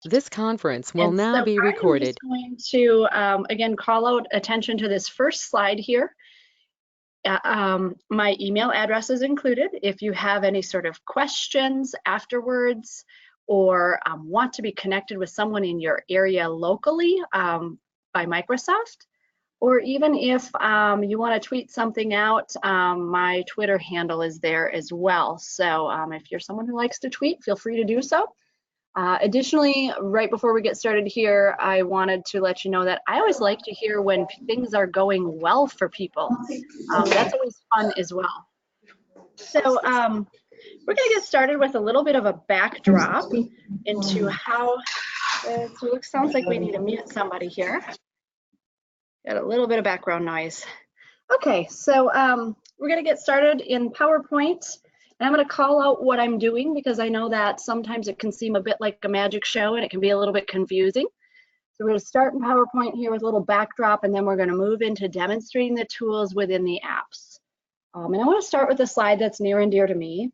This conference will And now so be I am recorded. just going to, again, call out attention to this first slide here. My email address is included. If you have any sort of questions afterwards or want to be connected with someone in your area locally by Microsoft, or even if you want to tweet something out, my Twitter handle is there as well. So if you're someone who likes to tweet, feel free to do so. Additionally, right before we get started here, I wanted to let you know that I always like to hear when things are going well for people. That's always fun as well. So we're going to get started with a little bit of a backdrop into how, so it sounds like we need to mute somebody here. Got a little bit of background noise. Okay, so we're going to get started in PowerPoint. And I'm going to call out what I'm doing because I know that sometimes it can seem a bit like a magic show and it can be a little bit confusing. So we're going to start in PowerPoint here with a little backdrop, and then we're going to move into demonstrating the tools within the apps. And I want to start with a slide that's near and dear to me.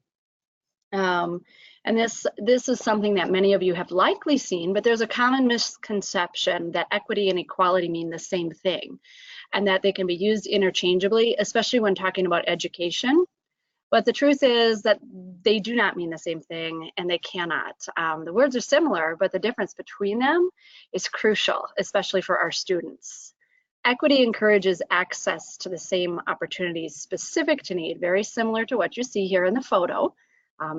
And this is something that many of you have likely seen, but there's a common misconception that equity and equality mean the same thing, and that they can be used interchangeably, especially when talking about education. But the truth is that they do not mean the same thing, and they cannot. The words are similar, but the difference between them is crucial, especially for our students. Equity encourages access to the same opportunities specific to need, very similar to what you see here in the photo,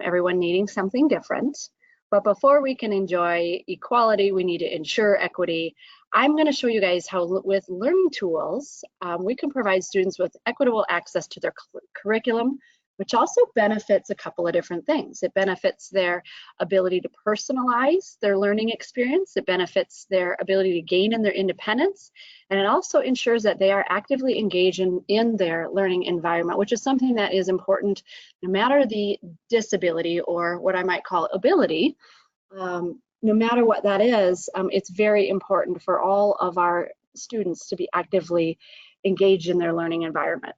everyone needing something different. But before we can enjoy equality, we need to ensure equity. I'm going to show you guys how with learning tools, we can provide students with equitable access to their curriculum, which also benefits a couple of different things. It benefits their ability to personalize their learning experience. It benefits their ability to gain in their independence. And it also ensures that they are actively engaged in their learning environment, which is something that is important no matter the disability or what I might call ability. No matter what that is, it's very important for all of our students to be actively engaged in their learning environment.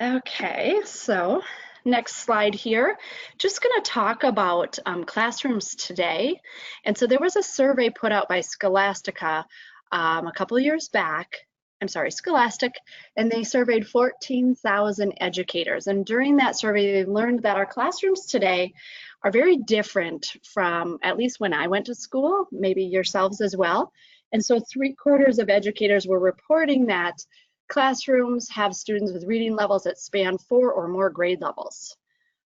Okay, so next slide here. Just going to talk about classrooms today. And so there was a survey put out by Scholastica a couple of years back. Scholastic, and they surveyed 14,000 educators. And during that survey, they learned that our classrooms today are very different from at least when I went to school, maybe yourselves as well. And so 3/4 of educators were reporting that classrooms have students with reading levels that span 4 or more grade levels.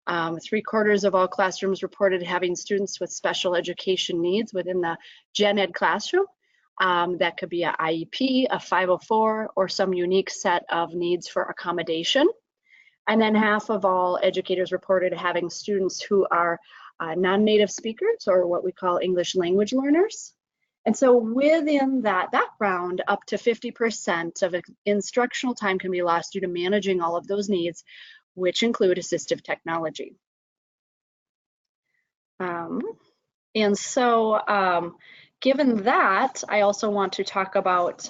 3/4 of all classrooms reported having students with special education needs within the gen ed classroom. That could be an IEP, a 504, or some unique set of needs for accommodation. And then half of all educators reported having students who are non-native speakers, or what we call English language learners. And so within that background, up to 50% of instructional time can be lost due to managing all of those needs, which include assistive technology. Given that, I also want to talk about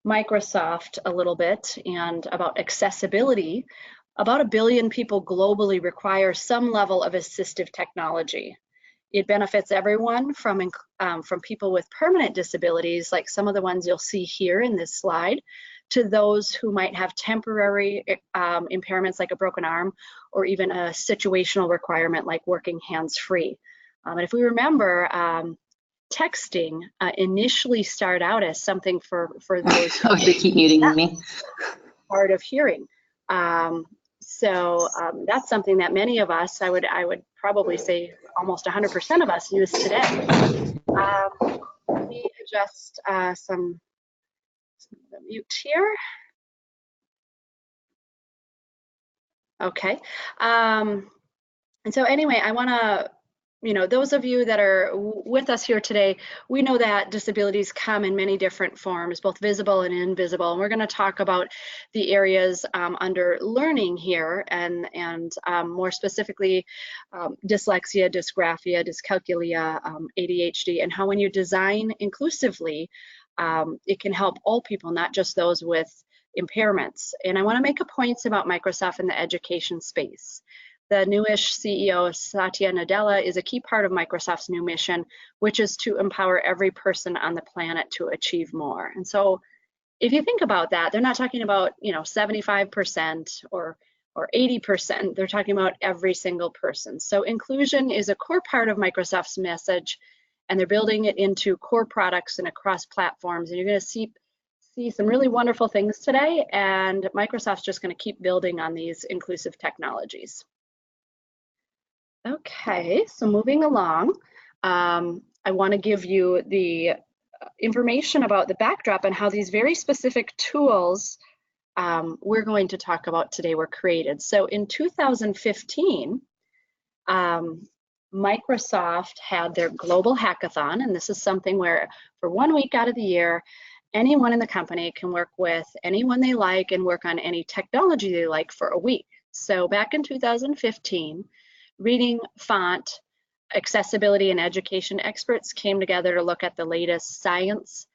Microsoft a little bit and about accessibility. About 1 billion people globally require some level of assistive technology. It benefits everyone from people with permanent disabilities, like some of the ones you'll see here in this slide, to those who might have temporary impairments like a broken arm, or even a situational requirement like working hands-free. And if we remember, texting initially started out as something for those oh, they keep muting me. Hard of hearing. So that's something that many of us, I would probably say almost 100% of us use today. Let me adjust some of the mute here. Okay. And so anyway, I want to, those of you that are with us here today, we know that disabilities come in many different forms, both visible and invisible. And we're going to talk about the areas under learning here, and more specifically, dyslexia, dysgraphia, dyscalculia, ADHD, and how when you design inclusively, it can help all people, not just those with impairments. And I want to make a point about Microsoft in the education space. The newish CEO, Satya Nadella, is a key part of Microsoft's new mission, which is to empower every person on the planet to achieve more. And so if you think about that, they're not talking about, 75% or 80%. They're talking about every single person. So inclusion is a core part of Microsoft's message, and they're building it into core products and across platforms. And you're going to see some really wonderful things today, and Microsoft's just going to keep building on these inclusive technologies. Okay, so moving along, I want to give you the information about the backdrop and how these very specific tools we're going to talk about today were created. So in 2015, Microsoft had their global hackathon, and this is something where for 1 week out of the year, anyone in the company can work with anyone they like and work on any technology they like for a week. So back in 2015, reading, font, accessibility, and education experts came together to look at the latest science,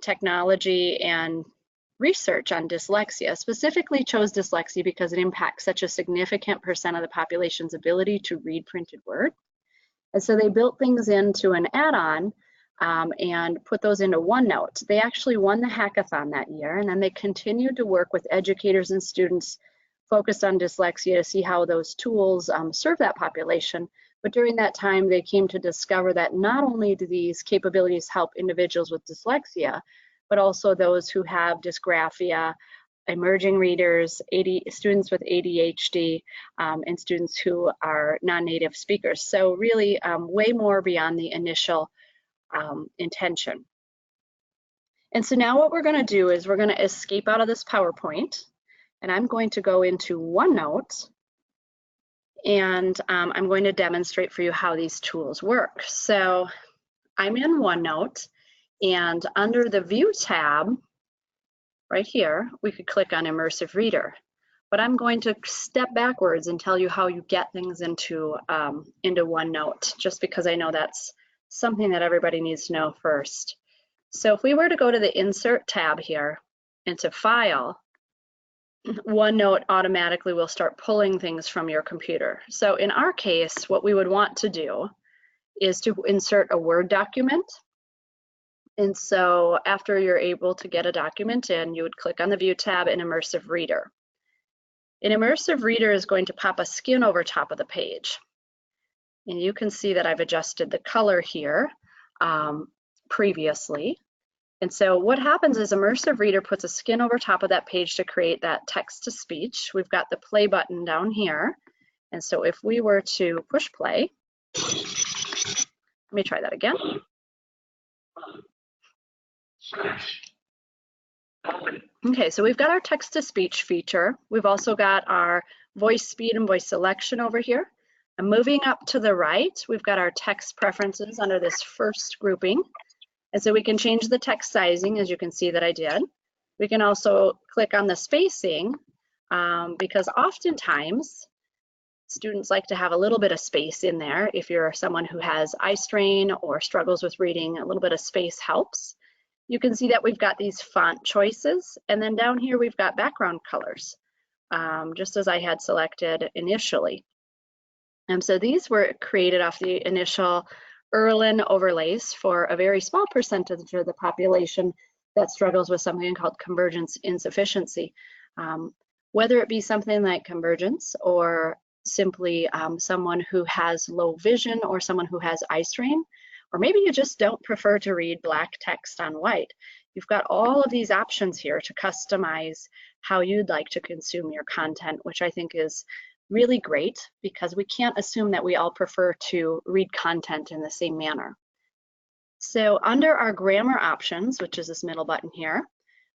technology, and research on dyslexia. Specifically chose dyslexia because it impacts such a significant percent of the population's ability to read printed word. And so they built things into an add-on and put those into OneNote. They actually won the hackathon that year, and then they continued to work with educators and students focused on dyslexia to see how those tools serve that population. But during that time, they came to discover that not only do these capabilities help individuals with dyslexia, but also those who have dysgraphia, emerging readers, students with ADHD, and students who are non-native speakers. So really way more beyond the initial intention. And so now what we're going to do is we're going to escape out of this PowerPoint, and I'm going to go into OneNote, and I'm going to demonstrate for you how these tools work. So I'm in OneNote, and under the View tab, right here, we could click on Immersive Reader. But I'm going to step backwards and tell you how you get things into OneNote, just because I know that's something that everybody needs to know first. So if we were to go to the Insert tab here, into File, OneNote automatically will start pulling things from your computer. So in our case, what we would want to do is to insert a Word document. And so after you're able to get a document in, you would click on the View tab in Immersive Reader. An Immersive Reader is going to pop a skin over top of the page. And you can see that I've adjusted the color here previously. And so what happens is Immersive Reader puts a skin over top of that page to create that text-to-speech. We've got the play button down here. And so if we were to push play, let me try that again. Okay, so we've got our text-to-speech feature. We've also got our voice speed and voice selection over here. And moving up to the right, we've got our text preferences under this first grouping. And so we can change the text sizing, as you can see that I did. We can also click on the spacing because oftentimes students like to have a little bit of space in there. If you're someone who has eye strain or struggles with reading, a little bit of space helps. You can see that we've got these font choices, and then down here we've got background colors, just as I had selected initially. And so these were created off the initial Erlen overlays for a very small percentage of the population that struggles with something called convergence insufficiency. Whether it be something like convergence or simply someone who has low vision or someone who has eye strain, or maybe you just don't prefer to read black text on white. You've got all of these options here to customize how you'd like to consume your content, which I think is really great because we can't assume that we all prefer to read content in the same manner. So under our grammar options, which is this middle button here,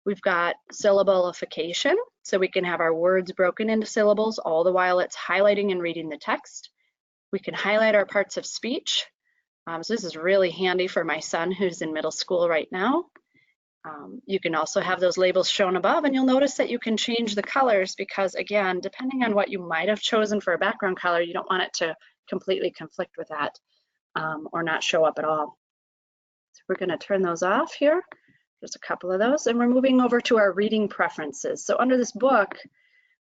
we've got syllableification, so we can have our words broken into syllables all the while it's highlighting and reading the text. We can highlight our parts of speech. So this is really handy for my son who's in middle school right now. You can also have those labels shown above, and you'll notice that you can change the colors because, again, depending on what you might have chosen for a background color, you don't want it to completely conflict with that or not show up at all. So we're going to turn those off here. There's a couple of those, and we're moving over to our reading preferences. So under this book,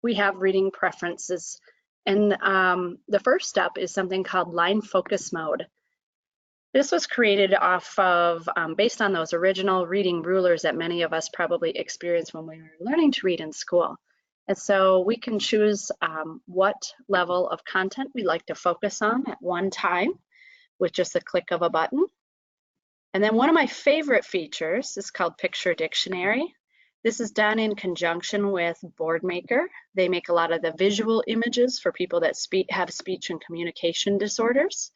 we have reading preferences, And the first step is something called line focus mode. This was created off of, based on those original reading rulers that many of us probably experienced when we were learning to read in school. And so we can choose what level of content we like to focus on at one time with just a click of a button. And then one of my favorite features is called Picture Dictionary. This is done in conjunction with Boardmaker. They make a lot of the visual images for people that have speech and communication disorders.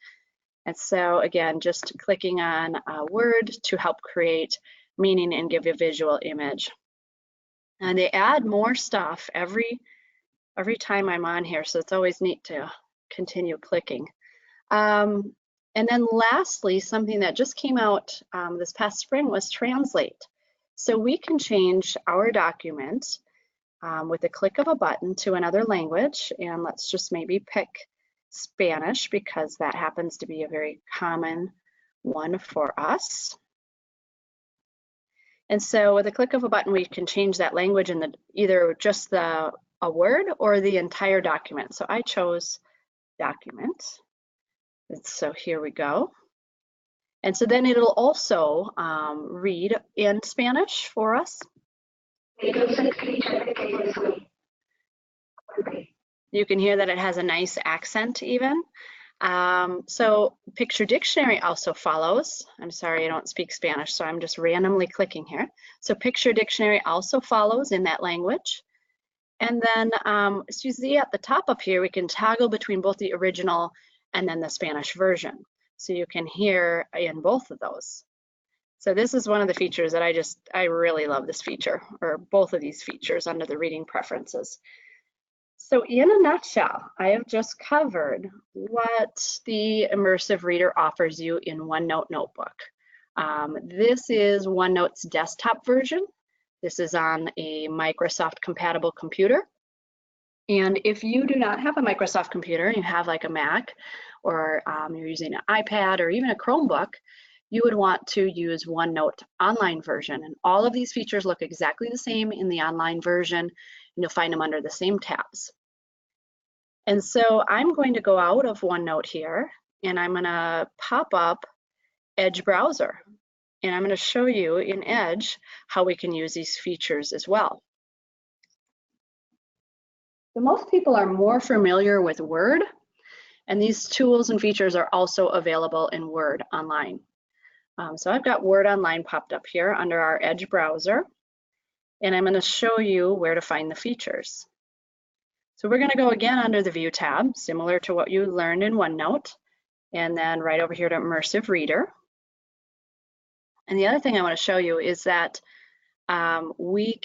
And so again, just clicking on a word to help create meaning and give a visual image. And they add more stuff every time I'm on here, so it's always neat to continue clicking. And then lastly, something that just came out this past spring was Translate. So we can change our document with a click of a button to another language, and let's just maybe pick Spanish because that happens to be a very common one for us. And so with a click of a button, we can change that language in either just a word or the entire document. So I chose document. And so here we go. And so then it'll also read in Spanish for us. You can hear that it has a nice accent even. So Picture Dictionary also follows. I'm sorry, I don't speak Spanish, so I'm just randomly clicking here. So Picture Dictionary also follows in that language. And then as you see at the top up here, we can toggle between both the original and then the Spanish version. So you can hear in both of those. So this is one of the features that I really love this feature, or both of these features under the reading preferences. So in a nutshell, I have just covered what the Immersive Reader offers you in OneNote Notebook. This is OneNote's desktop version. This is on a Microsoft compatible computer. And if you do not have a Microsoft computer, you have like a Mac, or you're using an iPad or even a Chromebook, you would want to use OneNote online version. And all of these features look exactly the same in the online version, and you'll find them under the same tabs. And so I'm going to go out of OneNote here, and I'm going to pop up Edge browser. And I'm going to show you in Edge how we can use these features as well. So most people are more familiar with Word, and these tools and features are also available in Word online. So I've got Word Online popped up here under our Edge browser, and I'm going to show you where to find the features. So we're going to go again under the View tab, similar to what you learned in OneNote, and then right over here to Immersive Reader. And the other thing I want to show you is that we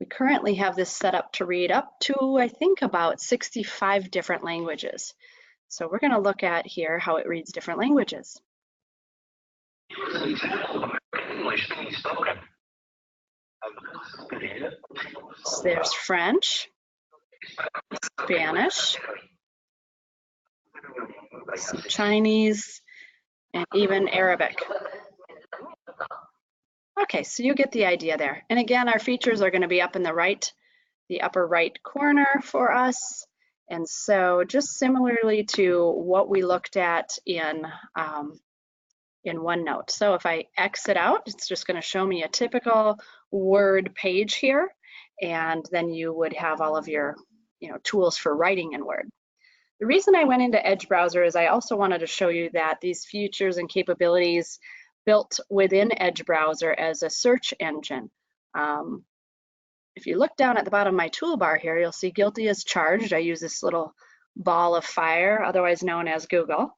currently have this set up to read up to, I think, about 65 different languages. So we're going to look at here how it reads different languages. So there's French, Spanish, some Chinese, and even Arabic. Okay, so you get the idea there. And again, our features are going to be up in the upper right corner for us. And so just similarly to what we looked at in OneNote. So if I exit out, it's just going to show me a typical Word page here, and then you would have all of your tools for writing in Word. The reason I went into Edge browser is I also wanted to show you that these features and capabilities built within Edge browser as a search engine. If you look down at the bottom of my toolbar here, you'll see Guilty as Charged. I use this little ball of fire, otherwise known as Google.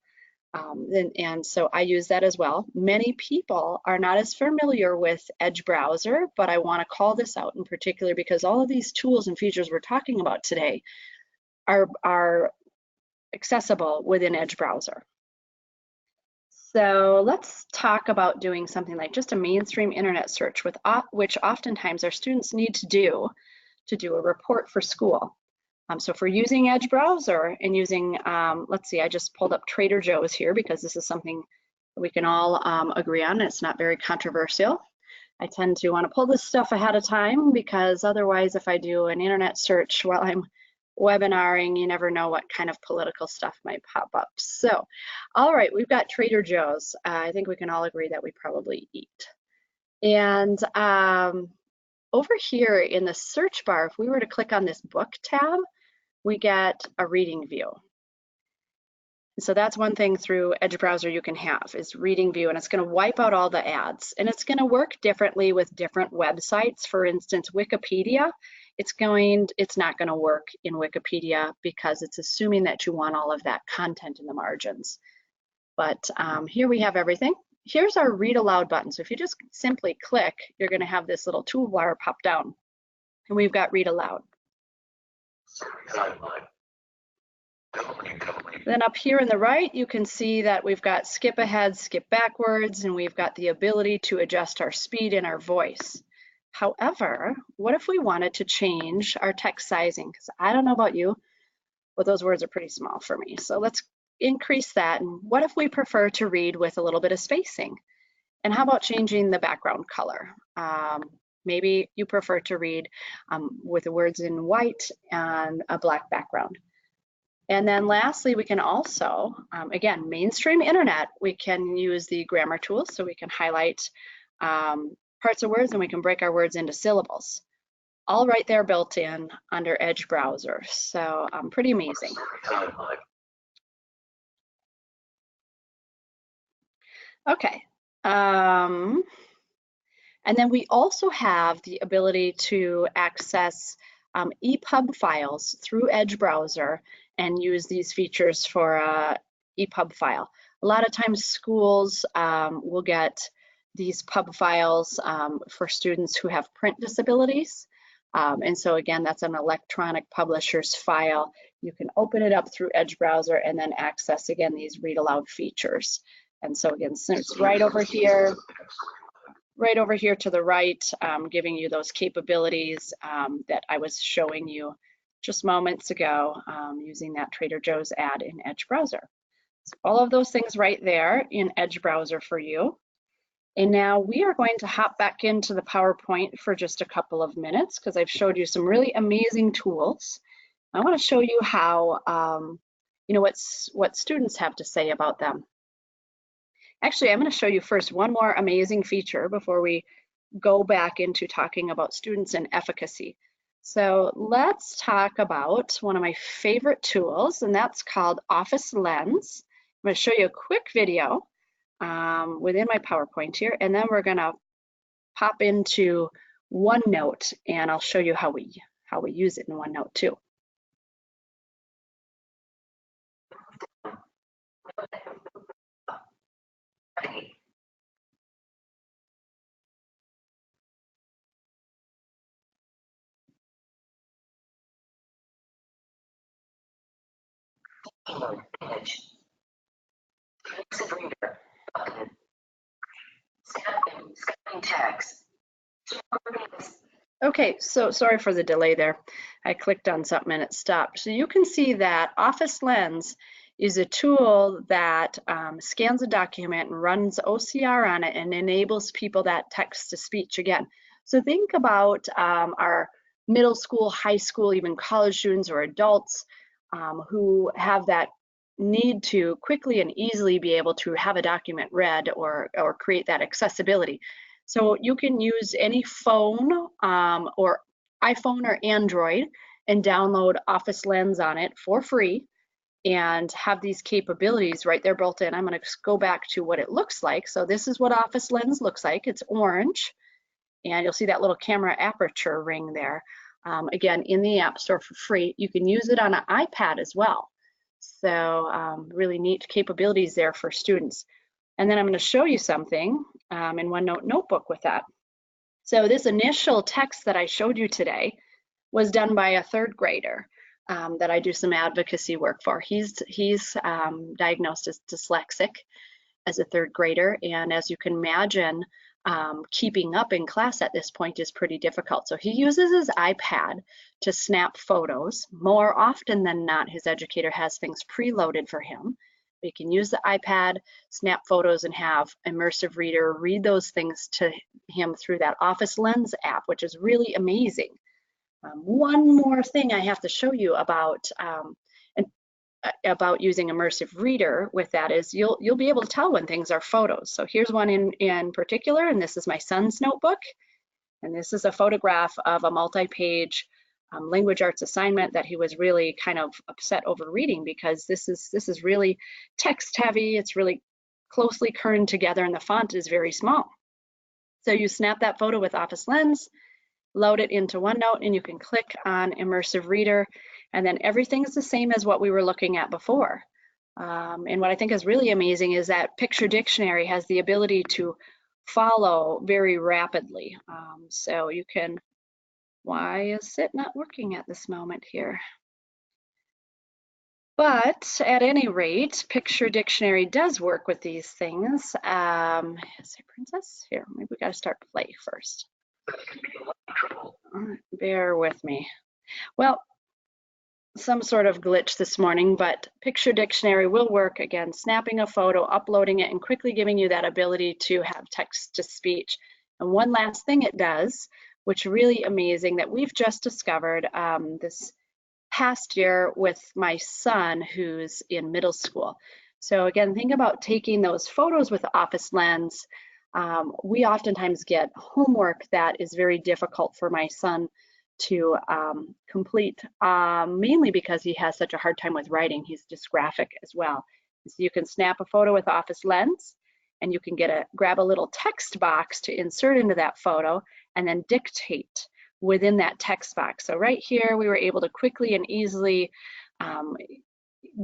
And so I use that as well. Many people are not as familiar with Edge browser, but I want to call this out in particular because all of these tools and features we're talking about today are accessible within Edge browser. So let's talk about doing something like just a mainstream internet search, which oftentimes our students need to do a report for school. So if we're using Edge browser and using, let's see, I just pulled up Trader Joe's here because this is something we can all agree on. It's not very controversial. I tend to want to pull this stuff ahead of time because otherwise if I do an internet search while I'm webinaring, you never know what kind of political stuff might pop up. So, all right, we've got Trader Joe's. I think we can all agree that we probably eat. And over here in the search bar, if we were to click on this book tab, we get a reading view. So that's one thing through Edge browser you can have is reading view, and it's going to wipe out all the ads, and it's going to work differently with different websites. For instance, Wikipedia, it's not going to work in Wikipedia because it's assuming that you want all of that content in the margins. But here we have everything. Here's our Read Aloud button. So if you just simply click, you're going to have this little toolbar pop down, and we've got Read Aloud. Then up here in the right, you can see that we've got skip ahead, skip backwards, and we've got the ability to adjust our speed and our voice. However, what if we wanted to change our text sizing? Because I don't know about you, but those words are pretty small for me. So let's increase that. And what if we prefer to read with a little bit of spacing? And how about changing the background color? Maybe you prefer to read with the words in white and a black background. And then lastly, we can also, again, mainstream internet, we can use the grammar tools, so we can highlight parts of words and we can break our words into syllables. All right there built in under Edge browser. So pretty amazing. Okay. And then we also have the ability to access ePub files through Edge browser and use these features for a ePub file. A lot of times schools will get these pub files for students who have print disabilities. And so again, that's an electronic publisher's file. You can open it up through Edge browser and then access again these Read Aloud features. And so again, it's right over here to the right, giving you those capabilities that I was showing you just moments ago using that Trader Joe's ad in Edge browser. So all of those things right there in Edge browser for you. And now we are going to hop back into the PowerPoint for just a couple of minutes because I've showed you some really amazing tools. I want to show you how, what students have to say about them. Actually, I'm going to show you first one more amazing feature before we go back into talking about students and efficacy. So let's talk about one of my favorite tools, and that's called Office Lens. I'm going to show you a quick video within my PowerPoint here, and then we're going to pop into OneNote, and I'll show you how we use it in OneNote too. Image. Immersive Reader. Button. Scanning text. Okay, so sorry for the delay there. I clicked on something and it stopped. So you can see that Office Lens is a tool that scans a document and runs OCR on it and enables people that text-to-speech again. So think about our middle school, high school, even college students or adults who have that need to quickly and easily be able to have a document read or create that accessibility. So you can use any phone or iPhone or Android and download Office Lens on it for free and have these capabilities right there built in. I'm going to go back to what it looks like. So this is what Office Lens looks like. It's orange, and you'll see that little camera aperture ring there. Again, in the App Store for free. You can use it on an iPad as well. So really neat capabilities there for students. And then I'm going to show you something in OneNote Notebook with that. So this initial text that I showed you today was done by a third grader that I do some advocacy work for. He's diagnosed as dyslexic as a third grader, and as you can imagine, keeping up in class at this point is pretty difficult. So he uses his iPad to snap photos. More often than not, his educator has things preloaded for him. He can use the iPad, snap photos, and have Immersive Reader read those things to him through that Office Lens app, which is really amazing. One more thing I have to show you about using Immersive Reader with that is you'll be able to tell when things are photos. So here's one in particular, and this is my son's notebook. And this is a photograph of a multi-page language arts assignment that he was really kind of upset over reading, because this is really text heavy. It's really closely kerned together, and the font is very small. So you snap that photo with Office Lens, load it into OneNote, and you can click on Immersive Reader, and then everything is the same as what we were looking at before. And what I think is really amazing is that Picture Dictionary has the ability to follow very rapidly. So you can, why is it not working at this moment here? But at any rate, Picture Dictionary does work with these things. Say princess? Here, maybe we gotta start play first. Bear with me. Well, some sort of glitch this morning, but Picture Dictionary will work, again, snapping a photo, uploading it, and quickly giving you that ability to have text to speech. And one last thing it does, which is really amazing, that we've just discovered this past year with my son who's in middle school. So again, think about taking those photos with Office Lens. We oftentimes get homework that is very difficult for my son to complete, mainly because he has such a hard time with writing. He's dysgraphic as well. So you can snap a photo with Office Lens, and you can grab a little text box to insert into that photo and then dictate within that text box. So right here, we were able to quickly and easily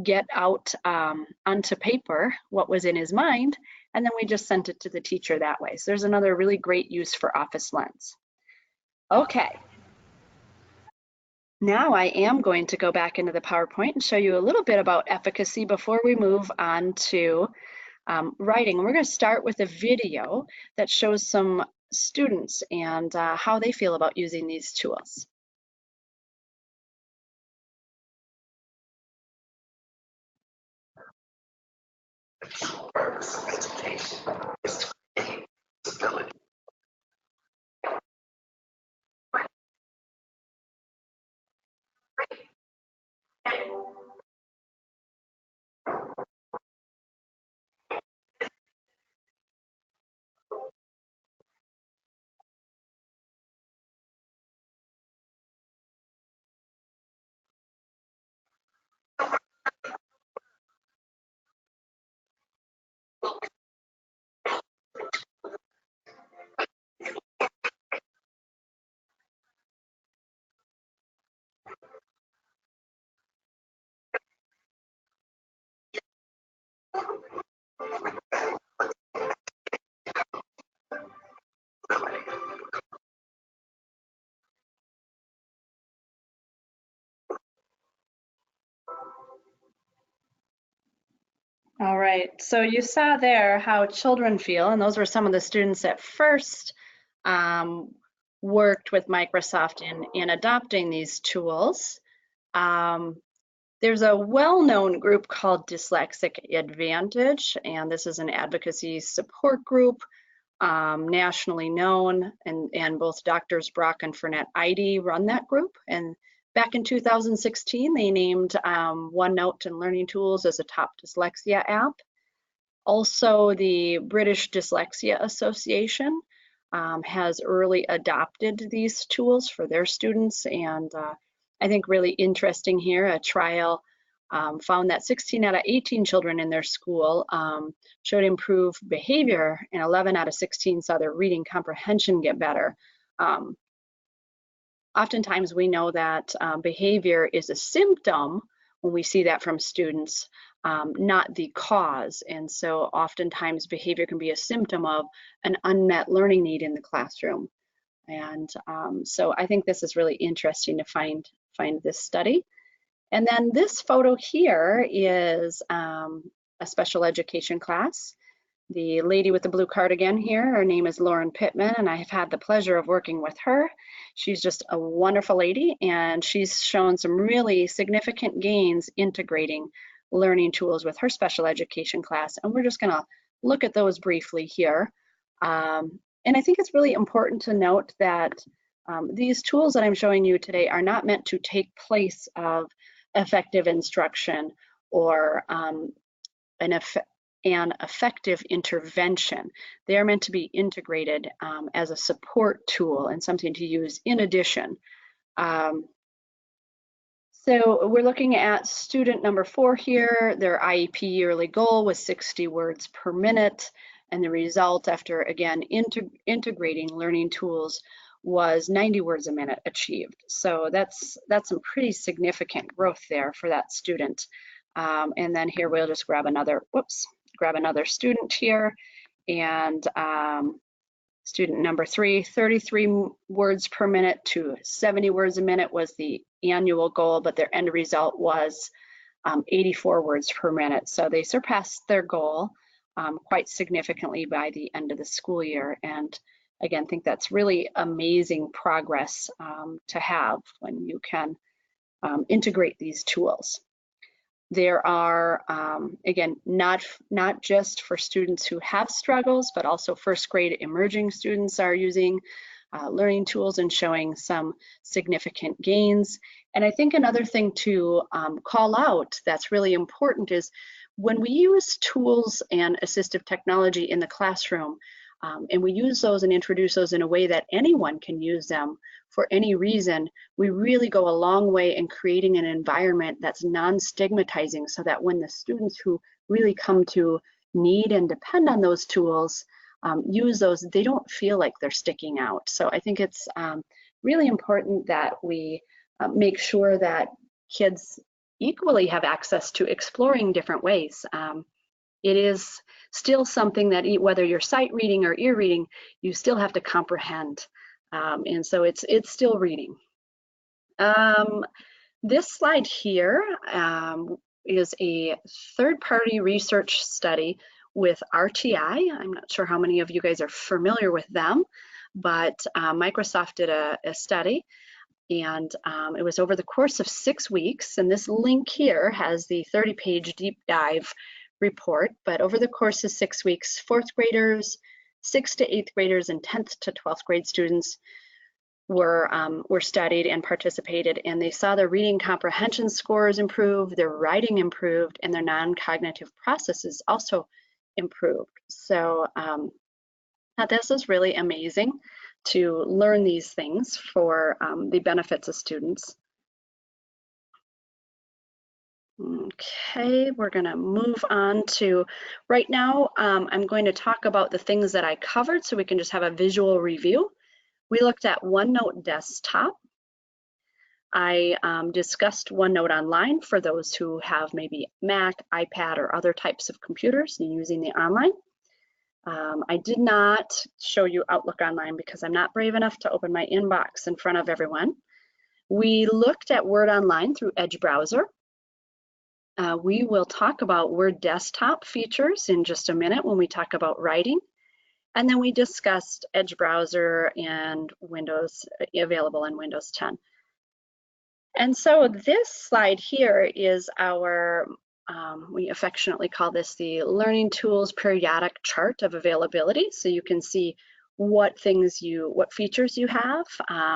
get out onto paper what was in his mind, and then we just sent it to the teacher that way. So there's another really great use for Office Lens. Okay. Now I am going to go back into the PowerPoint and show you a little bit about efficacy before we move on to writing. We're going to start with a video that shows some students and how they feel about using these tools. All right, so you saw there how children feel, and those were some of the students that first worked with Microsoft in adopting these tools. There's a well-known group called Dyslexic Advantage, and this is an advocacy support group, nationally known, and both Drs. Brock and Fernette Eide run that group. And back in 2016, they named OneNote and Learning Tools as a top dyslexia app. Also, the British Dyslexia Association has early adopted these tools for their students, and I think really interesting here, a trial found that 16 out of 18 children in their school showed improved behavior, and 11 out of 16 saw their reading comprehension get better. Oftentimes we know that behavior is a symptom when we see that from students, not the cause. And so oftentimes behavior can be a symptom of an unmet learning need in the classroom. And so I think this is really interesting to find this study. And then this photo here is a special education class. The lady with the blue cardigan here, her name is Lauren Pittman, and I have had the pleasure of working with her. She's just a wonderful lady, and she's shown some really significant gains integrating learning tools with her special education class. And we're just gonna look at those briefly here. And I think it's really important to note that These tools that I'm showing you today are not meant to take place of effective instruction or an effective intervention. They are meant to be integrated as a support tool and something to use in addition. So we're looking at student number 4 here. Their IEP yearly goal was 60 words per minute, and the result after, again, integrating learning tools was 90 words a minute achieved. So that's some pretty significant growth there for that student. And then here we'll just grab another student here, and student number 3, 33 words per minute to 70 words a minute was the annual goal, but their end result was 84 words per minute. So they surpassed their goal quite significantly by the end of the school year. And again, think that's really amazing progress to have when you can integrate these tools. There are, again, not just for students who have struggles, but also first grade emerging students are using learning tools and showing some significant gains. And I think another thing to call out that's really important is when we use tools and assistive technology in the classroom, and we use those and introduce those in a way that anyone can use them for any reason, we really go a long way in creating an environment that's non-stigmatizing, so that when the students who really come to need and depend on those tools use those, they don't feel like they're sticking out. So I think it's really important that we make sure that kids equally have access to exploring different ways. It is still something that whether you're sight reading or ear reading, you still have to comprehend. And so it's still reading. This slide here is a third-party research study with RTI. I'm not sure how many of you guys are familiar with them, but Microsoft did a study, and it was over the course of 6 weeks. And this link here has the 30-page deep dive report, but over the course of 6 weeks, 4th graders, 6th to 8th graders, and 10th to 12th grade students were studied and participated, and they saw their reading comprehension scores improve, their writing improved, and their non-cognitive processes also improved. So this is really amazing to learn these things for the benefits of students. Okay, we're gonna move on to, right now, I'm going to talk about the things that I covered so we can just have a visual review. We looked at OneNote Desktop. I discussed OneNote Online for those who have maybe Mac, iPad, or other types of computers and using the online. I did not show you Outlook Online because I'm not brave enough to open my inbox in front of everyone. We looked at Word Online through Edge browser. We will talk about Word Desktop features in just a minute when we talk about writing. And then we discussed Edge browser and Windows, available in Windows 10. And so this slide here is our, we affectionately call this the Learning Tools periodic chart of availability. So you can see what features you have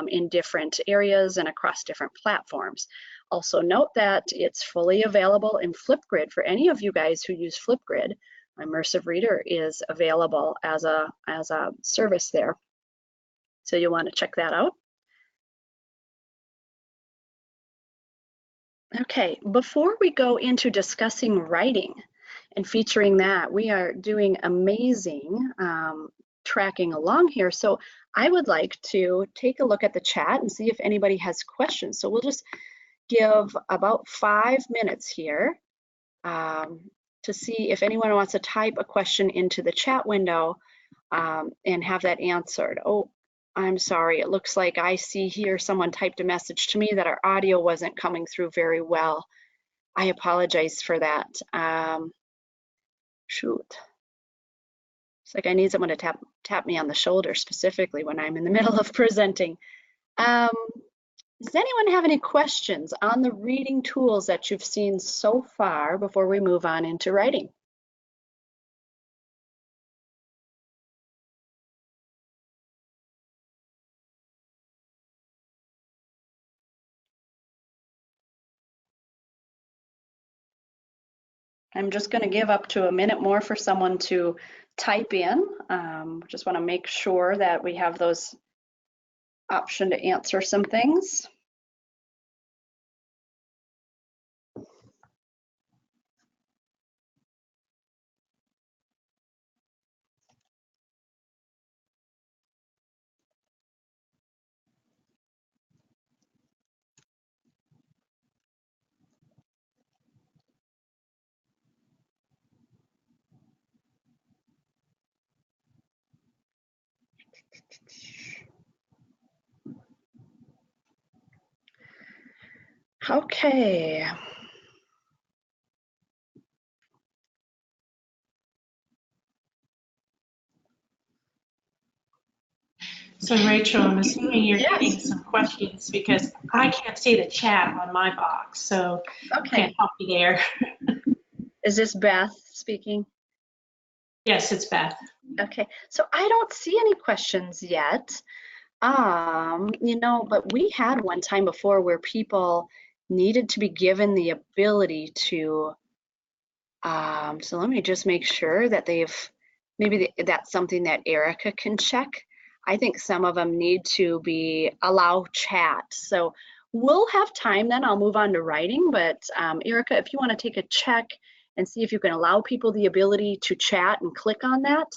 in different areas and across different platforms. Also note that it's fully available in Flipgrid for any of you guys who use Flipgrid. Immersive Reader is available as a service there. So you'll want to check that out. Okay, before we go into discussing writing and featuring that, we are doing amazing tracking along here. So I would like to take a look at the chat and see if anybody has questions. So we'll just give about 5 minutes here to see if anyone wants to type a question into the chat window and have that answered. Oh, I'm sorry, it looks like I see here someone typed a message to me that our audio wasn't coming through very well. I apologize for that. Shoot. It's like I need someone to tap me on the shoulder specifically when I'm in the middle of presenting. Does anyone have any questions on the reading tools that you've seen so far before we move on into writing? I'm just going to give up to a minute more for someone to type in. Just want to make sure that we have those option to answer some things. Okay. So Rachel, I'm assuming you're Yes. getting some questions because I can't see the chat on my box, so I Okay. can't help you there. Is this Beth speaking? Yes, it's Beth. Okay. So I don't see any questions yet. But we had one time before where people needed to be given the ability to, so let me just make sure that that's something that Erica can check. I think some of them need to allow chat. So we'll have time then, I'll move on to writing, but Erica, if you want to take a check and see if you can allow people the ability to chat and click on that.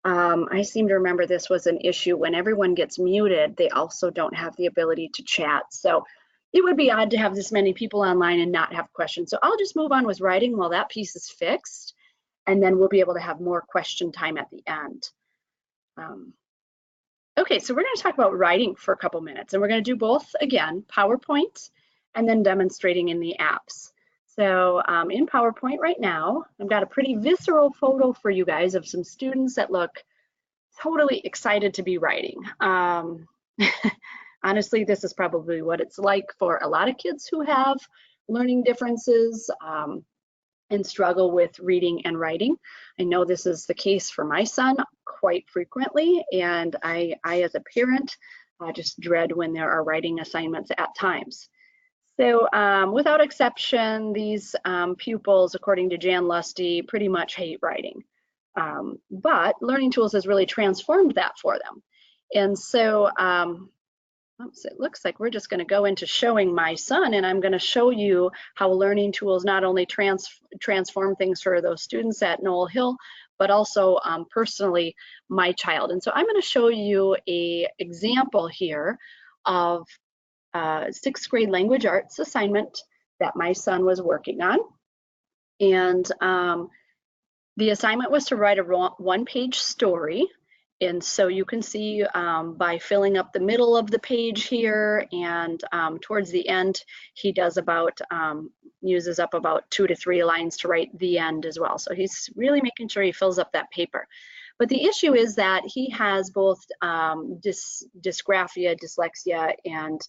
I seem to remember this was an issue when everyone gets muted, they also don't have the ability to chat. So it would be odd to have this many people online and not have questions. So I'll just move on with writing while that piece is fixed, and then we'll be able to have more question time at the end. Okay, so we're going to talk about writing for a couple minutes, and we're going to do both, again, PowerPoint and then demonstrating in the apps. So in PowerPoint right now, I've got a pretty visceral photo for you guys of some students that look totally excited to be writing. Honestly, this is probably what it's like for a lot of kids who have learning differences and struggle with reading and writing. I know this is the case for my son quite frequently, and I as a parent, just dread when there are writing assignments at times. So without exception, these pupils, according to Jan Lusty, pretty much hate writing. But Learning Tools has really transformed that for them. And so it looks like we're just going to go into showing my son, and I'm going to show you how Learning Tools not only transform things for those students at Noel Hill, but also personally my child. And so I'm going to show you an example here of sixth grade language arts assignment that my son was working on. And the assignment was to write a one-page story. And so you can see by filling up the middle of the page here, and towards the end, he does uses up about 2 to 3 lines to write the end as well. So he's really making sure he fills up that paper. But the issue is that he has both dysgraphia, dyslexia, and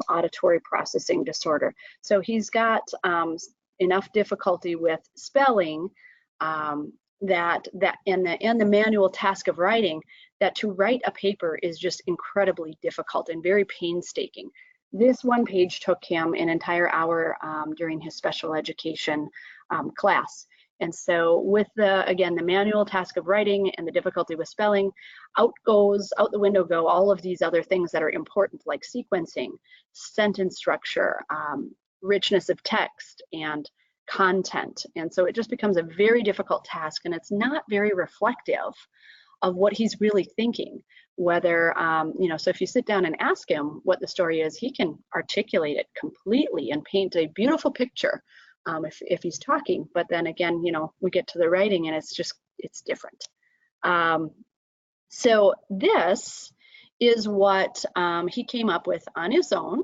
auditory processing disorder. So he's got enough difficulty with spelling that in the manual task of writing, that to write a paper is just incredibly difficult and very painstaking. This one page took him an entire hour during his special education class. And so with again, the manual task of writing and the difficulty with spelling, out the window go all of these other things that are important, like sequencing, sentence structure, richness of text, and content. And so it just becomes a very difficult task, and it's not very reflective of what he's really thinking. Whether, so if you sit down and ask him what the story is, he can articulate it completely and paint a beautiful picture if he's talking. But then again, we get to the writing and it's different. So this is what he came up with on his own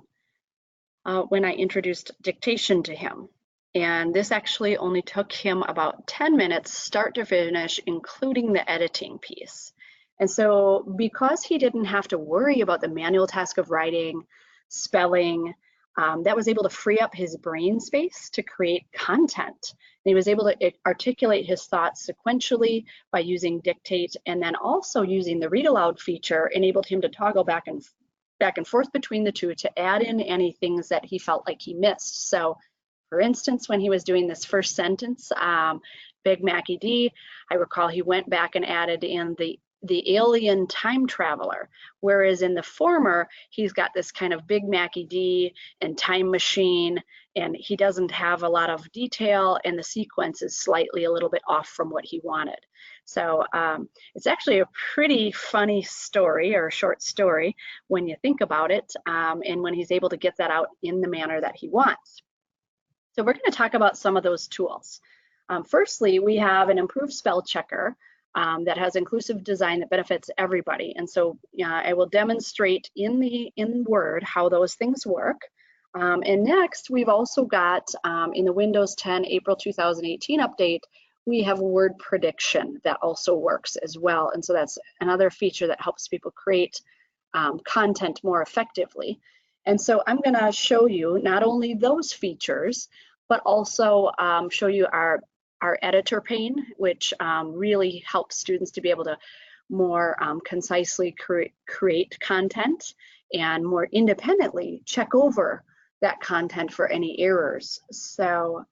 when I introduced dictation to him. And this actually only took him about 10 minutes start to finish, including the editing piece. And so because he didn't have to worry about the manual task of writing, spelling, that was able to free up his brain space to create content. And he was able to articulate his thoughts sequentially by using dictate, and then also using the Read Aloud feature enabled him to toggle back and forth between the two to add in any things that he felt like he missed. So, for For instance, when he was doing this first sentence, Big Mackie D, I recall he went back and added in the alien time traveler, whereas in the former, he's got this kind of Big Mackie D and time machine, and he doesn't have a lot of detail, and the sequence is slightly a little bit off from what he wanted. So it's actually a pretty funny story, or a short story, when you think about it, and when he's able to get that out in the manner that he wants. So we're going to talk about some of those tools. Firstly, we have an improved spell checker that has inclusive design that benefits everybody. And so I will demonstrate in Word how those things work. And next, we've also got in the Windows 10 April 2018 update, we have word prediction that also works as well. And so that's another feature that helps people create content more effectively. And so I'm going to show you not only those features, but also show you our editor pane, which really helps students to be able to more concisely create content and more independently check over that content for any errors. So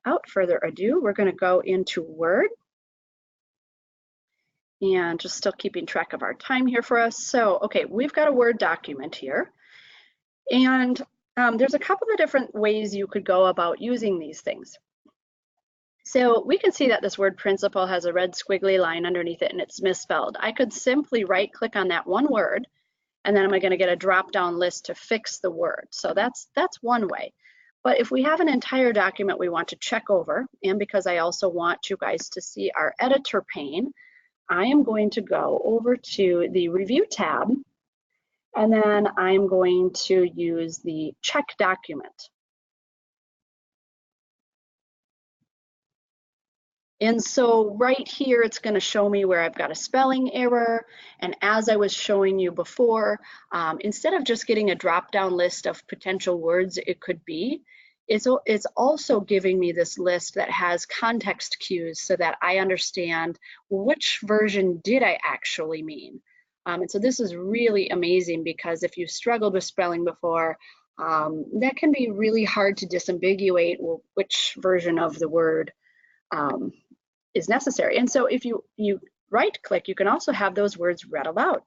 without further ado, we're going to go into Word, and just still keeping track of our time here for us. So, okay, we've got a Word document here, and there's a couple of different ways you could go about using these things. So we can see that this word principal has a red squiggly line underneath it and it's misspelled. I could simply right click on that one word, and then I'm going to get a drop down list to fix the word. So that's one way. But if we have an entire document we want to check over, and because I also want you guys to see our editor pane, I am going to go over to the review tab, and then I'm going to use the check document. And so right here, it's going to show me where I've got a spelling error. And as I was showing you before, instead of just getting a drop-down list of potential words it could be, it's also giving me this list that has context cues so that I understand which version did I actually mean. And so this is really amazing, because if you've struggled with spelling before, that can be really hard to disambiguate which version of the word is necessary. And so if you right click, you can also have those words read aloud.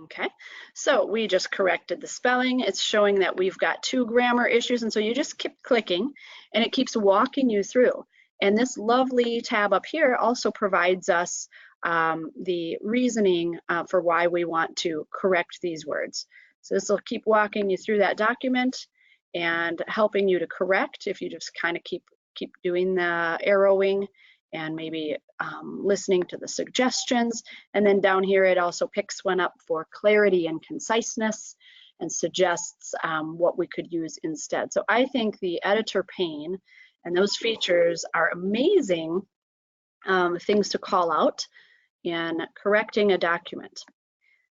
Okay, so we just corrected the spelling. It's showing that we've got 2 grammar issues, and so you just keep clicking and it keeps walking you through. And this lovely tab up here also provides us the reasoning for why we want to correct these words. So this will keep walking you through that document and helping you to correct if you just kind of keep doing the arrowing and maybe listening to the suggestions. And then down here, it also picks one up for clarity and conciseness and suggests what we could use instead. So I think the editor pane and those features are amazing things to call out in correcting a document.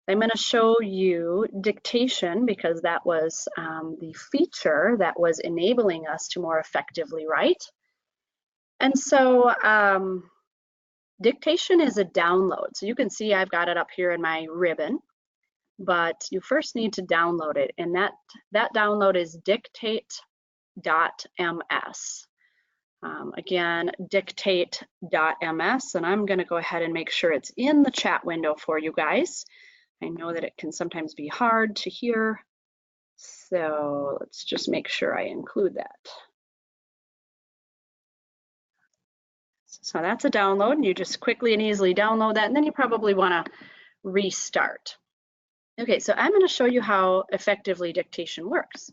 I'm going to show you dictation, because that was the feature that was enabling us to more effectively write. And so dictation is a download. So you can see I've got it up here in my ribbon, but you first need to download it. And that download is dictate.ms. Again, dictate.ms, and I'm going to go ahead and make sure it's in the chat window for you guys. I know that it can sometimes be hard to hear, so let's just make sure I include that. So that's a download, and you just quickly and easily download that, and then you probably want to restart. Okay, so I'm going to show you how effectively dictation works.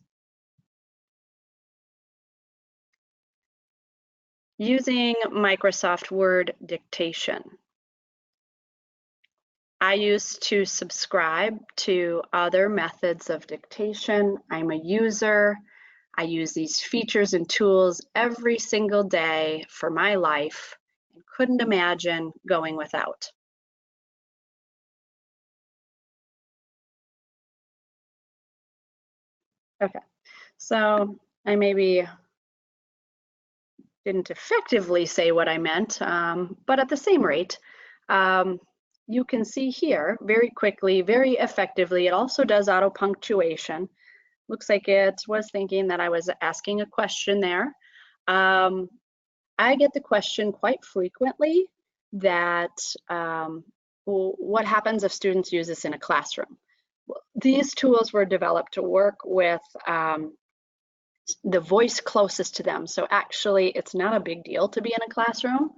Using Microsoft Word dictation. I used to subscribe to other methods of dictation. I'm a user. I use these features and tools every single day for my life and couldn't imagine going without. Okay, so I maybe didn't effectively say what I meant, but at the same rate, you can see here very quickly, very effectively, it also does auto punctuation. Looks like it was thinking that I was asking a question there. I get the question quite frequently that, well, what happens if students use this in a classroom? Well, these tools were developed to work with the voice closest to them. So actually, it's not a big deal to be in a classroom.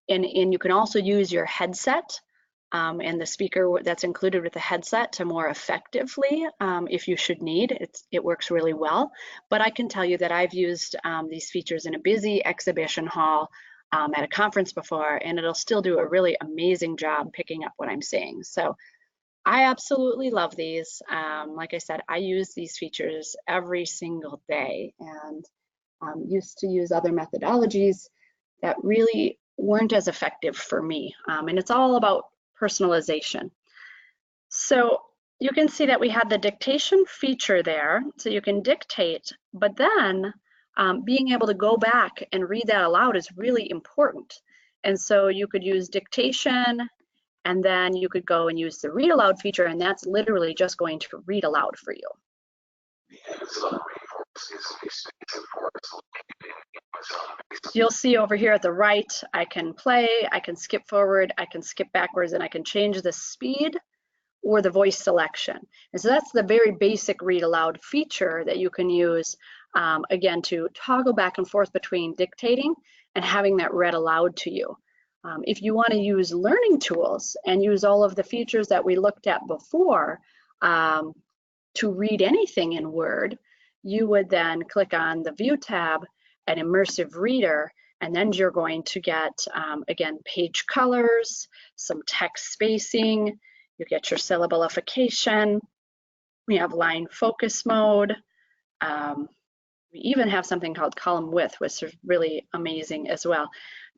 And you can also use your headset and the speaker that's included with the headset to more effectively, if you should need. It works really well. But I can tell you that I've used these features in a busy exhibition hall at a conference before, and it'll still do a really amazing job picking up what I'm saying. So I absolutely love these. Like I said, I use these features every single day, and used to use other methodologies that really weren't as effective for me. And it's all about personalization. So you can see that we had the dictation feature there, so you can dictate, but then being able to go back and read that aloud is really important. And so you could use dictation, and then you could go and use the read aloud feature, and that's literally just going to read aloud for you. You'll see over here at the right, I can play, I can skip forward, I can skip backwards, and I can change the speed or the voice selection. And so that's the very basic read aloud feature that you can use, again, to toggle back and forth between dictating and having that read aloud to you. If you want to use learning tools and use all of the features that we looked at before to read anything in Word, you would then click on the View tab at Immersive Reader, and then you're going to get, again, page colors, some text spacing, you get your syllableification, we have line focus mode, we even have something called column width, which is really amazing as well.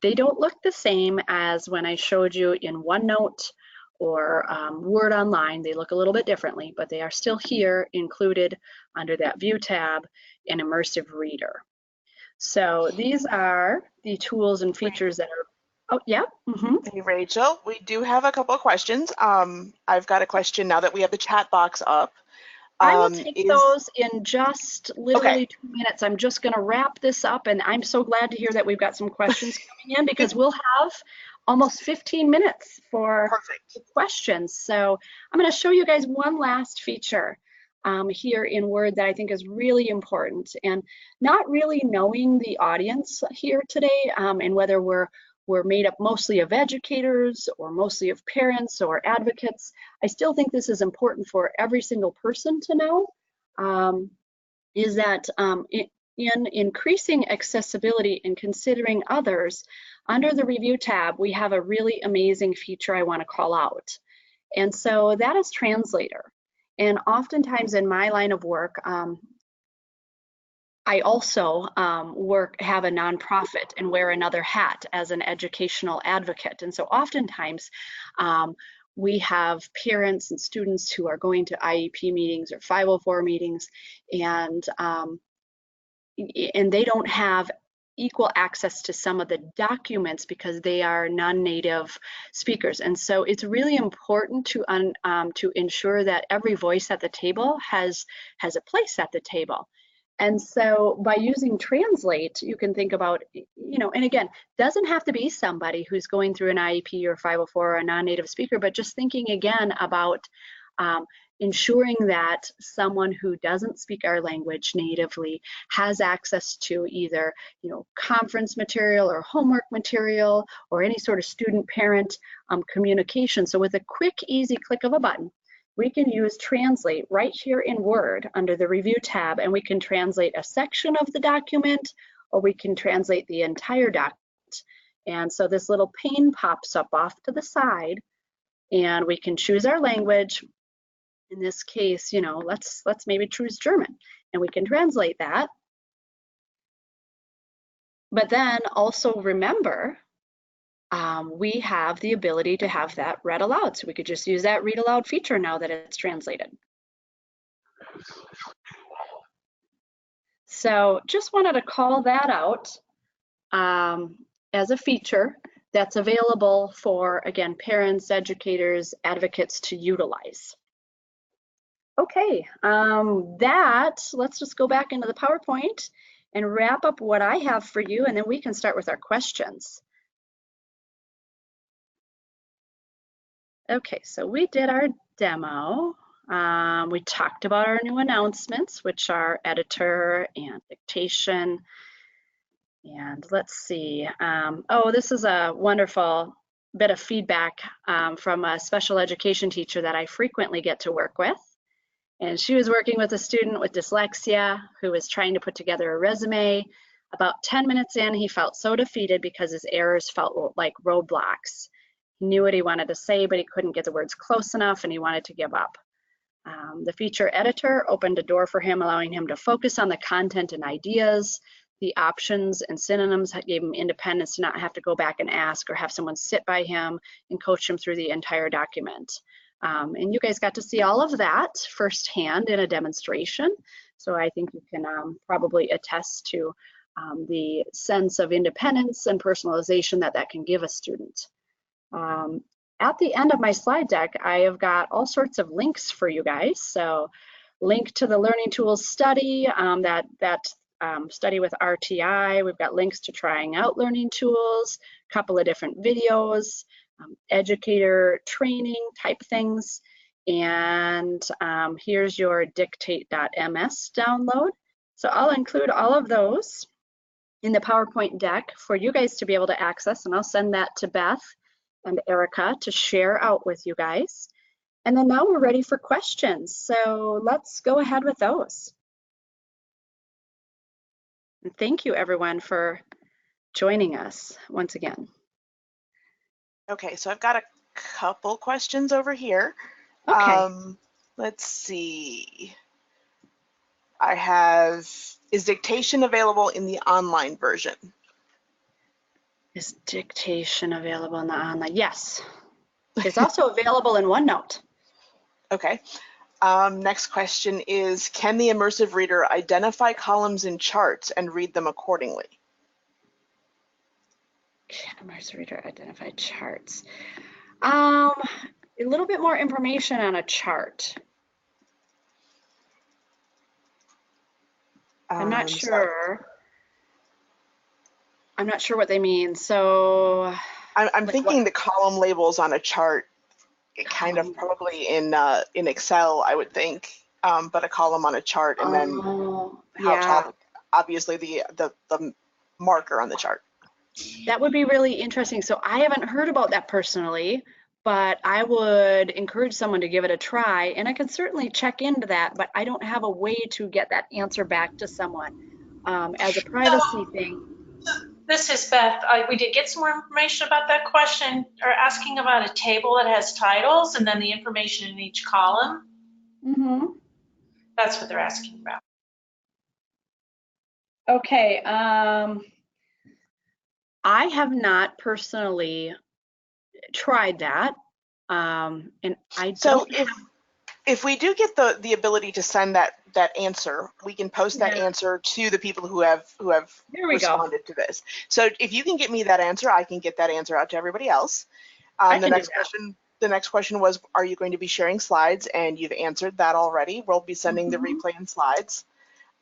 They don't look the same as when I showed you in OneNote or Word Online. They look a little bit differently, but they are still here included under that View tab in Immersive Reader. So these are the tools and features that are, oh, yeah. Hey, Rachel, we do have a couple of questions. I've got a question now that we have the chat box up. I will take those in just literally 2 minutes. I'm just going to wrap this up, and I'm so glad to hear that we've got some questions coming in, because we'll have almost 15 minutes for questions. So I'm going to show you guys one last feature here in Word that I think is really important, and not really knowing the audience here today, and whether we're made up mostly of educators or mostly of parents or advocates, I still think this is important for every single person to know, is that in increasing accessibility and considering others, under the Review tab, we have a really amazing feature I want to call out. And so that is Translator. And oftentimes in my line of work, I also have a nonprofit and wear another hat as an educational advocate. And so oftentimes we have parents and students who are going to IEP meetings or 504 meetings, and they don't have equal access to some of the documents because they are non-native speakers. And so it's really important to ensure that every voice at the table has a place at the table. And so by using Translate, you can think about, and again, doesn't have to be somebody who's going through an IEP or 504 or a non-native speaker, but just thinking again about ensuring that someone who doesn't speak our language natively has access to either, conference material or homework material or any sort of student-parent communication. So with a quick, easy click of a button, we can use Translate right here in Word under the Review tab, and we can translate a section of the document, or we can translate the entire document. And so this little pane pops up off to the side, and we can choose our language. In this case, let's maybe choose German, and we can translate that. But then also remember, we have the ability to have that read aloud. So we could just use that read aloud feature now that it's translated. So just wanted to call that out as a feature that's available for, again, parents, educators, advocates to utilize. Okay, let's just go back into the PowerPoint and wrap up what I have for you, and then we can start with our questions. Okay, so we did our demo. We talked about our new announcements, which are editor and dictation. And let's see. Oh, this is a wonderful bit of feedback from a special education teacher that I frequently get to work with. And she was working with a student with dyslexia who was trying to put together a resume. About 10 minutes in, he felt so defeated because his errors felt like roadblocks. He knew what he wanted to say, but he couldn't get the words close enough and he wanted to give up. The feature editor opened a door for him, allowing him to focus on the content and ideas. The options and synonyms gave him independence to not have to go back and ask or have someone sit by him and coach him through the entire document. And you guys got to see all of that firsthand in a demonstration. So I think you can probably attest to the sense of independence and personalization that can give a student. At the end of my slide deck, I have got all sorts of links for you guys. So link to the Learning Tools study, study with RTI. We've got links to trying out Learning Tools, a couple of different videos, educator training type things. And here's your dictate.ms download. So I'll include all of those in the PowerPoint deck for you guys to be able to access, and I'll send that to Beth and Erica to share out with you guys. And then now we're ready for questions. So let's go ahead with those. And thank you everyone for joining us once again. Okay, so I've got a couple questions over here. Okay. Let's see. Is dictation available in the online version? Is dictation available in the online? Yes. It's also available in OneNote. Okay. Next question is, can the Immersive Reader identify columns in charts and read them accordingly? Can Immersive Reader identify charts? A little bit more information on a chart. I'm not sure. I'm not sure what they mean. So I'm thinking the column labels on a chart, kind of probably in Excel, I would think, but a column on a chart, and then how tall, obviously the marker on the chart. That would be really interesting. So I haven't heard about that personally, but I would encourage someone to give it a try, and I can certainly check into that, but I don't have a way to get that answer back to someone as a privacy thing. This is Beth. We did get some more information about that question, or asking about a table that has titles and then the information in each column. Mm-hmm. That's what they're asking about. Okay. I have not personally tried that, and I don't. So if we do get the ability to send that answer, we can post that answer to the people who have responded to this. So if you can get me that answer, I can get that answer out to everybody else. The next question was, are you going to be sharing slides? And you've answered that already. We'll be sending the replay and slides.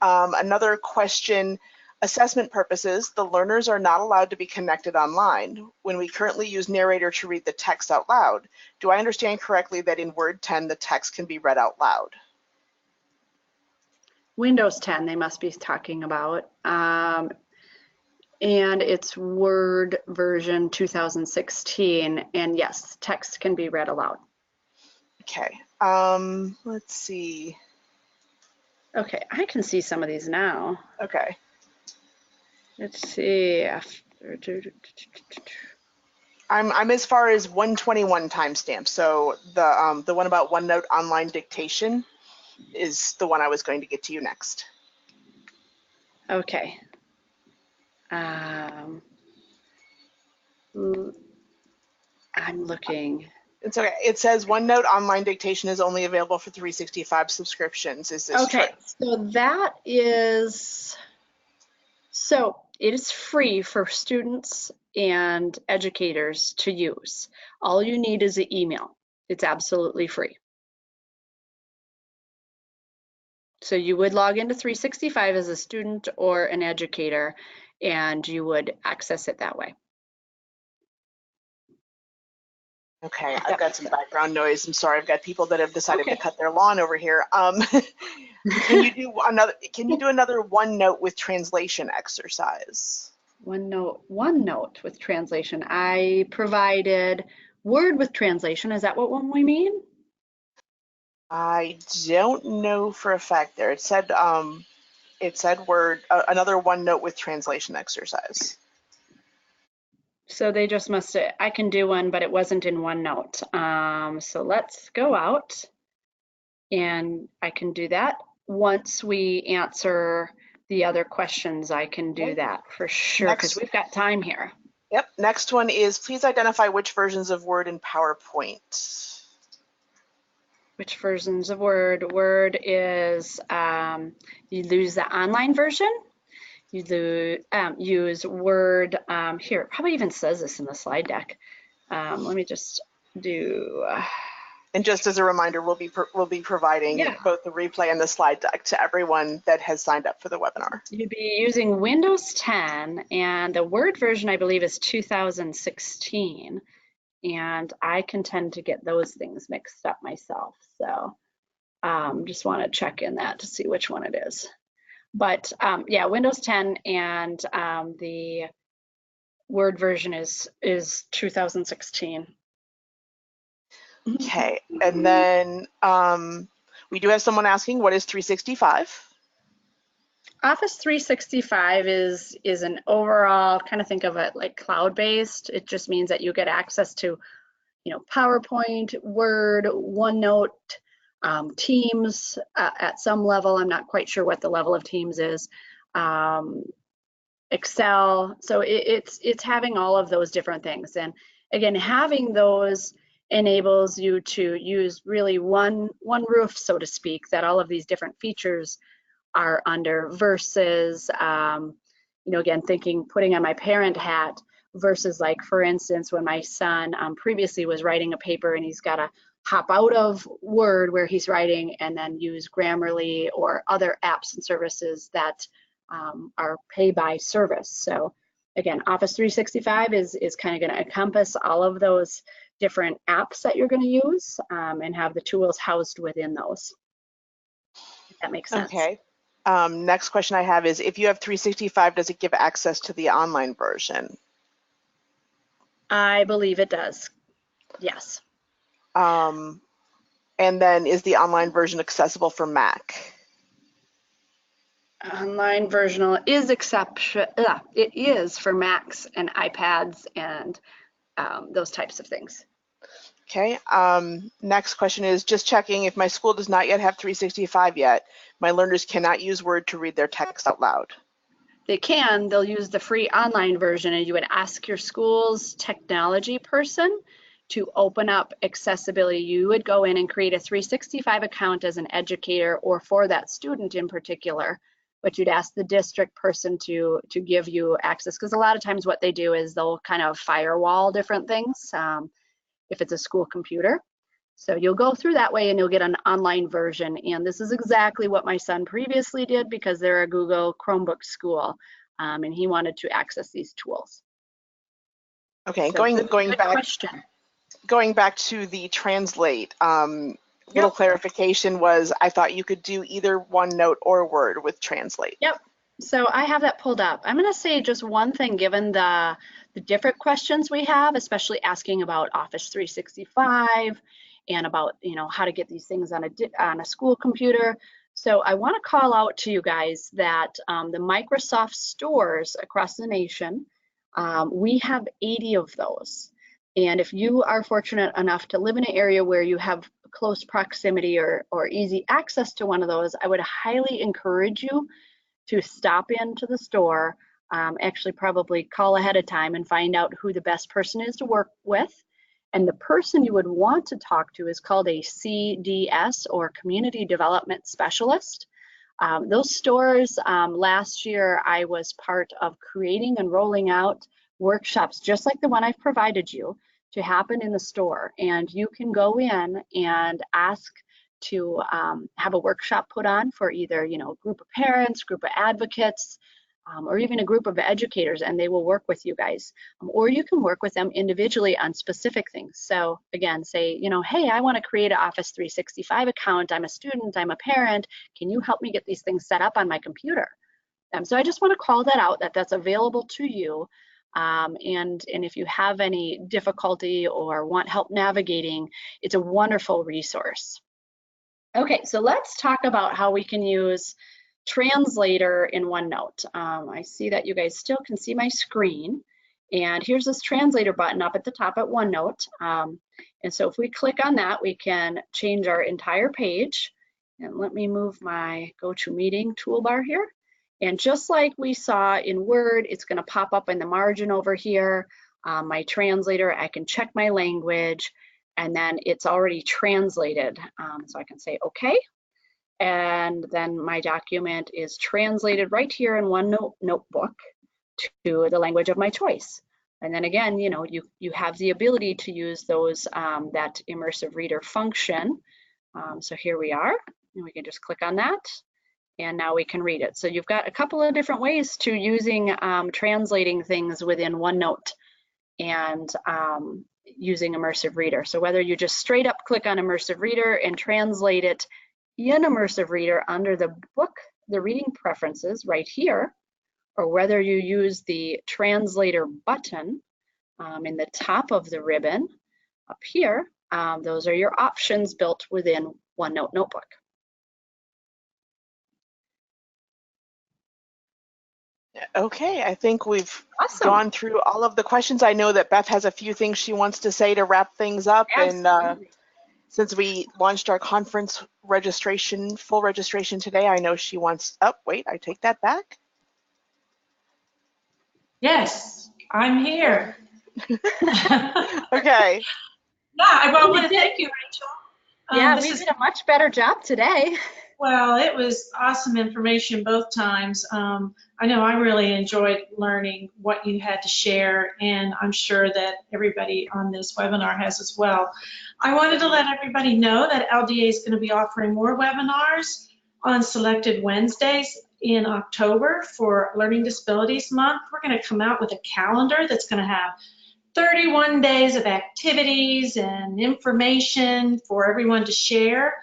Another question, assessment purposes, the learners are not allowed to be connected online. When we currently use Narrator to read the text out loud, do I understand correctly that in Word 10, the text can be read out loud? Windows 10 they must be talking about. And it's Word version 2016. And yes, text can be read aloud. Okay. Let's see. Okay, I can see some of these now. Okay. Let's see. I'm as far as 121 timestamp. So the one about OneNote online dictation is the one I was going to get to you next. Okay. I'm looking. It's okay. It says OneNote online dictation is only available for 365 subscriptions. Is this true? So that is, so it is free for students and educators to use. All you need is an email. It's absolutely free. So you would log into 365 as a student or an educator, and you would access it that way. Okay, I've got some background noise. I'm sorry. I've got people that have decided to cut their lawn over here. Can you do another OneNote with translation exercise? OneNote with translation. I provided Word with translation. Is that what one we mean? I don't know for a fact there. It said Word, another OneNote with translation exercise. So they just must have, I can do one, but it wasn't in OneNote. So let's go out and I can do that. Once we answer the other questions, I can do that for sure, because we've got time here. Yep, next one is please identify which versions of Word and PowerPoint. Which versions of Word? Word is, you lose the online version. You use Word, here, it probably even says this in the slide deck. Let me just do. And just as a reminder, we'll be providing both the replay and the slide deck to everyone that has signed up for the webinar. You'd be using Windows 10, and the Word version, I believe, is 2016. And I can tend to get those things mixed up myself. So just want to check in that to see which one it is. But yeah, Windows 10 and the Word version is 2016. Okay, and then we do have someone asking, what is 365? Office 365 is an overall, kind of think of it like cloud-based. It just means that you get access to, PowerPoint, Word, OneNote, Teams at some level. I'm not quite sure what the level of Teams is. Excel. So it's having all of those different things. And again, having those enables you to use really one roof, so to speak, that all of these different features are under versus, again, putting on my parent hat versus, like, for instance, when my son previously was writing a paper and he's got to hop out of Word where he's writing and then use Grammarly or other apps and services that are pay by service. So again, Office 365 is kind of going to encompass all of those different apps that you're going to use and have the tools housed within those, if that makes sense. Okay. Next question I have is, if you have 365, does it give access to the online version? I believe it does, yes. And then is the online version accessible for Mac? Online version is it is for Macs and iPads and those types of things. Okay, next question is, just checking, if my school does not yet have 365 yet, my learners cannot use Word to read their text out loud. They can, they'll use the free online version, and you would ask your school's technology person to open up accessibility. You would go in and create a 365 account as an educator or for that student in particular, but you'd ask the district person to give you access, because a lot of times what they do is they'll kind of firewall different things if it's a school computer. So you'll go through that way and you'll get an online version. And this is exactly what my son previously did, because they're a Google Chromebook school and he wanted to access these tools. Okay, So going back to the translate, little clarification was, I thought you could do either OneNote or Word with translate. Yep. So I have that pulled up. I'm going to say just one thing, given the different questions we have, especially asking about Office 365 and about, how to get these things on a school computer. So I want to call out to you guys that the Microsoft stores across the nation, we have 80 of those. And if you are fortunate enough to live in an area where you have close proximity or easy access to one of those, I would highly encourage you to stop into the store, actually probably call ahead of time and find out who the best person is to work with. And the person you would want to talk to is called a CDS, or Community Development Specialist. Those stores, last year I was part of creating and rolling out workshops just like the one I've provided you to happen in the store. And you can go in and ask to have a workshop put on for either, you know, a group of parents, group of advocates, or even a group of educators, and they will work with you guys. Or you can work with them individually on specific things. So again, say, you know, hey, I want to create an Office 365 account. I'm a student, I'm a parent. Can you help me get these things set up on my computer? So I just want to call that out, that that's available to you. And if you have any difficulty or want help navigating, it's a wonderful resource. Okay, so let's talk about how we can use Translator in OneNote. I see that you guys still can see my screen. And here's this Translator button up at the top at OneNote. And so if we click on that, we can change our entire page. And let me move my GoToMeeting toolbar here. And just like we saw in Word, it's going to pop up in the margin over here. My translator, I can check my language, and then it's already translated. So I can say, okay. And then my document is translated right here in OneNote notebook to the language of my choice. And then again, you know, you have the ability to use those, that Immersive Reader function. So here we are, and we can just click on that. And now we can read it. So you've got a couple of different ways to using translating things within OneNote and using Immersive Reader. So whether you just straight up click on Immersive Reader and translate it in Immersive Reader under the book, the reading preferences right here, or whether you use the translator button in the top of the ribbon up here, those are your options built within OneNote Notebook. Okay, I think we've Awesome. gone through all of the questions. I know that Beth has a few things she wants to say to wrap things up. Absolutely. And since we launched our conference registration, full registration today, I know she wants, oh, wait, I take that back. Yes, I'm here. Okay. Yeah, I want to thank you, Rachel. Yeah, we did a much better job today. Well, it was awesome information both times. I know I really enjoyed learning what you had to share, and I'm sure that everybody on this webinar has as well. I wanted to let everybody know that LDA is going to be offering more webinars on selected Wednesdays in October for Learning Disabilities Month. We're going to come out with a calendar that's going to have 31 days of activities and information for everyone to share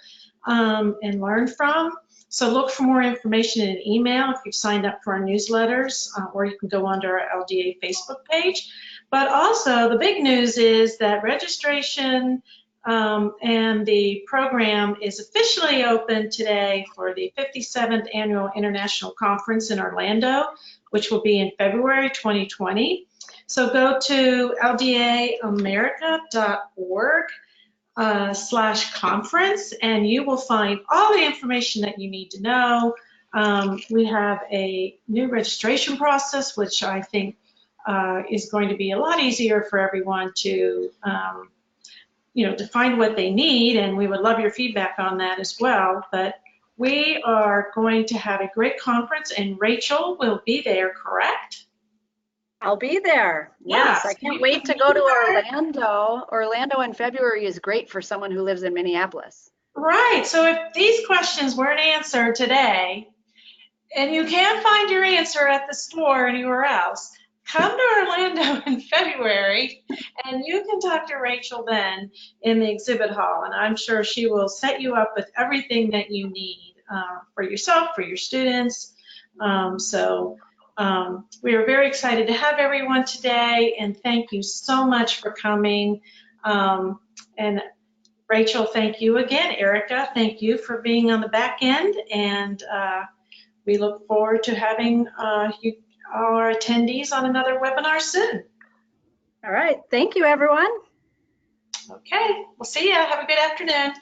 and learn from. So look for more information in an email if you've signed up for our newsletters, or you can go onto our LDA Facebook page. But also the big news is that registration and the program is officially open today for the 57th Annual International Conference in Orlando, which will be in February 2020. So go to ldaamerica.org /conference, and you will find all the information that you need to know. We have a new registration process, which I think is going to be a lot easier for everyone to, to find what they need, and we would love your feedback on that as well. But we are going to have a great conference, and Rachel will be there, correct? I'll be there. Yes, I can't wait to go to Orlando. Orlando in February is great for someone who lives in Minneapolis. Right. So if these questions weren't answered today, and you can't find your answer at the store or anywhere else, come to Orlando in February, and you can talk to Rachel then in the exhibit hall, and I'm sure she will set you up with everything that you need for yourself, for your students. We are very excited to have everyone today, and thank you so much for coming. And Rachel, thank you again. Erica, thank you for being on the back end, and we look forward to having our attendees on another webinar soon. All right, thank you, everyone. Okay, we'll see you. Have a good afternoon.